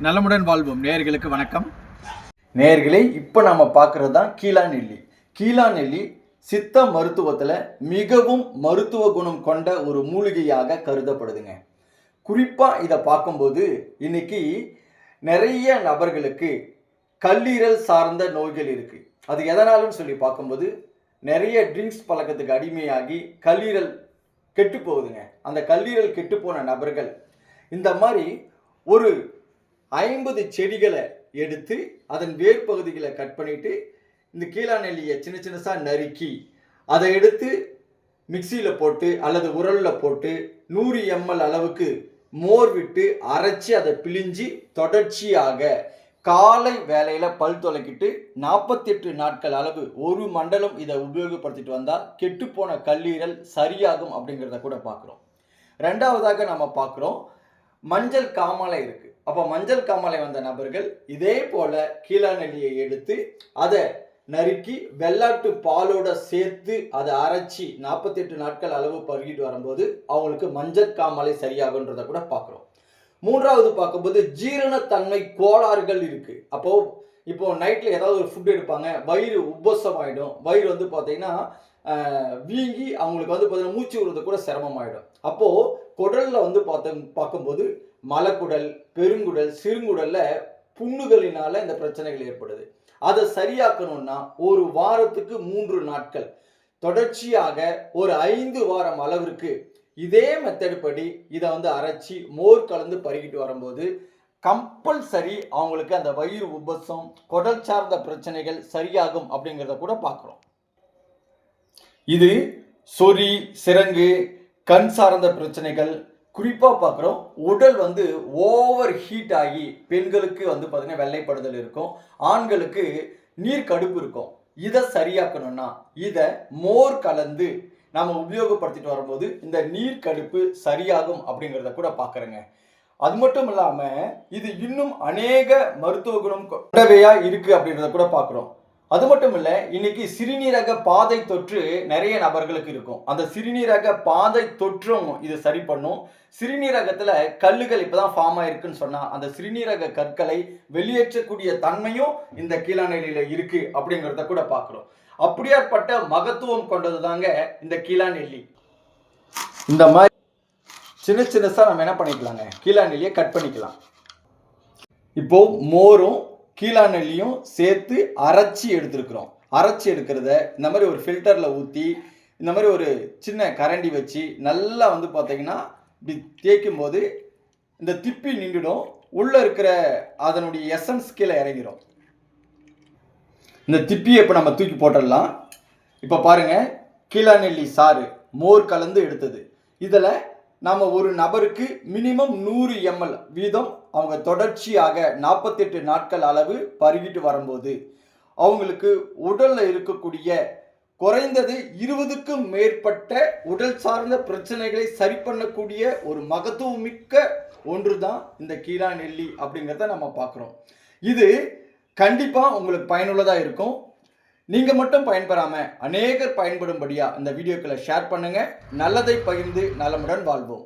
நலமுடன் வாழ்வோம் நேயர்களுக்கு வணக்கம். நேயர்களே, இப்போ நம்ம பார்க்குறது தான் கீழாநெல்லி. கீழாநெல்லி சித்த மருத்துவத்தில் மிகவும் மருத்துவ குணம் கொண்ட ஒரு மூலிகையாக கருதப்படுதுங்க. குறிப்பாக இதை பார்க்கும்போது இன்னைக்கு நிறைய நபர்களுக்கு கல்லீரல் சார்ந்த நோய்கள் இருக்குது. அது எதனாலும் சொல்லி பார்க்கும்போது நிறைய ட்ரிங்க்ஸ் பழக்கத்துக்கு அடிமையாகி கல்லீரல் கெட்டு போகுதுங்க. அந்த கல்லீரல் கெட்டு போன நபர்கள் இந்த மாதிரி ஒரு 50 செடிகளை எடுத்து அதன் வேர் பகுதிகளை கட் பண்ணிட்டு இந்த கீழாநெல்லியை சின்ன சின்னதாக நறுக்கி அதை எடுத்து மிக்சியில் போட்டு அல்லது உரலில் போட்டு 100 ml அளவுக்கு மோர் விட்டு அரைச்சி அதை பிழிஞ்சி தொடர்ச்சியாக காலை வேலையில் பல் துலக்கிட்டு 48 நாட்கள் அளவு ஒரு மண்டலம் இதை உபயோகப்படுத்திட்டு வந்தால் கெட்டுப்போன கல்லீரல் சரியாகும் அப்படிங்கிறத கூட பார்க்குறோம். ரெண்டாவதாக நம்ம பார்க்குறோம் மஞ்சள் காமாலை இருக்குது. அப்போ மஞ்சள் காமாலை வந்த நபர்கள் இதே போல் கீழாநெல்லியை எடுத்து அதை நறுக்கி வெள்ளாட்டு பாலோட சேர்த்து அதை அரைச்சி 48 நாட்கள் அளவு பருகிட்டு வரும்போது அவங்களுக்கு மஞ்சள் காமாலை சரியாகுன்றதை கூட பார்க்குறோம். மூன்றாவது பார்க்கும்போது ஜீரணத்தன்மை கோளாறுகள் இருக்குது. இப்போ நைட்டில் ஏதாவது ஒரு ஃபுட் எடுப்பாங்க, வயிறு உப்பசமாயிடும், வயிறு வந்து பார்த்தீங்கன்னா வீங்கி அவங்களுக்கு வந்து பார்த்தீங்கன்னா மூச்சு விடுறது கூட சிரமமாயிடும். அப்போது குடலில் வந்து பார்க்கும்போது மலக்குடல், பெருங்குடல், சிறுங்குடலில் புண்ணுகளினால இந்த பிரச்சனைகள் ஏற்படுது. அதை சரியாக்கணும்னா ஒரு வாரத்துக்கு 3 நாட்கள் தொடர்ச்சியாக ஒரு 5 வாரம் அளவிற்கு இதே மெத்தட் படி இதை வந்து அரைச்சி மோர் கலந்து பருகிட்டு வரும்போது கம்பல்சரி அவங்களுக்கு அந்த வயிறு உபசம், குடல் சார்ந்த பிரச்சனைகள் சரியாகும் அப்படிங்கிறத கூட பார்க்குறோம். இது சொறி, சிரங்கு, கண் சார்ந்த பிரச்சனைகள் குறிப்பாக பார்க்குறோம். உடல் வந்து ஓவர் ஹீட் ஆகி பெண்களுக்கு வந்து பார்த்தீங்கன்னா வெள்ளைப்படுதல் இருக்கும், ஆண்களுக்கு நீர் கடுப்பு இருக்கும். இதை சரியாக்கணும்னா இதை மோர் கலந்து நம்ம உபயோகப்படுத்திட்டு வரும்போது இந்த நீர் கடுப்பு சரியாகும் அப்படிங்கிறத கூட பார்க்குறேங்க. அது மட்டும் இல்லாமல் இது இன்னும் அநேக மருத்துவ குணம் கொண்டவையாக இருக்குது அப்படின்றத கூட பார்க்குறோம். அது மட்டும் இல்லை, இன்னைக்கு சிறுநீரக பாதை தொற்று நிறைய நபர்களுக்கு இருக்கும். அந்த சிறுநீரக பாதை தொற்றும் இது சரி பண்ணும். சிறுநீரகத்தில் கல்லுகள் இப்போதான் ஃபார்ம் ஆயிருக்குன்னு சொன்னால் அந்த சிறுநீரக கற்களை வெளியேற்றக்கூடிய தன்மையும் இந்த கீழாநெல்லியில் இருக்குது அப்படிங்கிறத கூட பார்க்குறோம். அப்படியாற்பட்ட மகத்துவம் கொண்டது தாங்க இந்த கீழாநெல்லி. இந்த மாதிரி சின்ன சின்னதாக நம்ம என்ன பண்ணிக்கலாங்க, கீழாநெல்லியை கட் பண்ணிக்கலாம். இப்போது மோரும் கீழாநெல்லியும் சேர்த்து அரைச்சி எடுத்துருக்குறோம். அரைச்சி எடுக்கிறத இந்த மாதிரி ஒரு ஃபில்டரில் ஊற்றி இந்த மாதிரி ஒரு சின்ன கரண்டி வச்சு நல்லா வந்து பார்த்தீங்கன்னா இப்படி தேய்க்கும் போது இந்த திப்பி நின்றுடும், உள்ளே இருக்கிற அதனுடைய எசன்ஸ் கீழே இறங்கிடும். இந்த திப்பியை இப்போ நம்ம தூக்கி போட்டுடலாம். இப்போ பாருங்கள், கீழாநெல்லி சாறு மோர் கலந்து எடுத்தது. இதில் நாம் ஒரு நபருக்கு மினிமம் 100 ml வீதம் அவங்க தொடர்ச்சியாக 48 நாட்கள் அளவு பருகிட்டு வரும்போது அவங்களுக்கு உடலில் இருக்கக்கூடிய குறைந்தது 20க்கும் மேற்பட்ட உடல் சார்ந்த பிரச்சனைகளை சரி பண்ணக்கூடிய ஒரு மகத்துவம் மிக்க ஒன்று தான் இந்த கீழாநெல்லி அப்படிங்கிறத நம்ம பார்க்குறோம். இது கண்டிப்பாக உங்களுக்கு பயனுள்ளதாக இருக்கும். நீங்கள் மட்டும் பயன்பெறாமல் அநேகர் பயன்படும்படியாக இந்த வீடியோக்களை ஷேர் பண்ணுங்கள். நல்லதை பகிர்ந்து நலமுடன் வாழ்வோம்.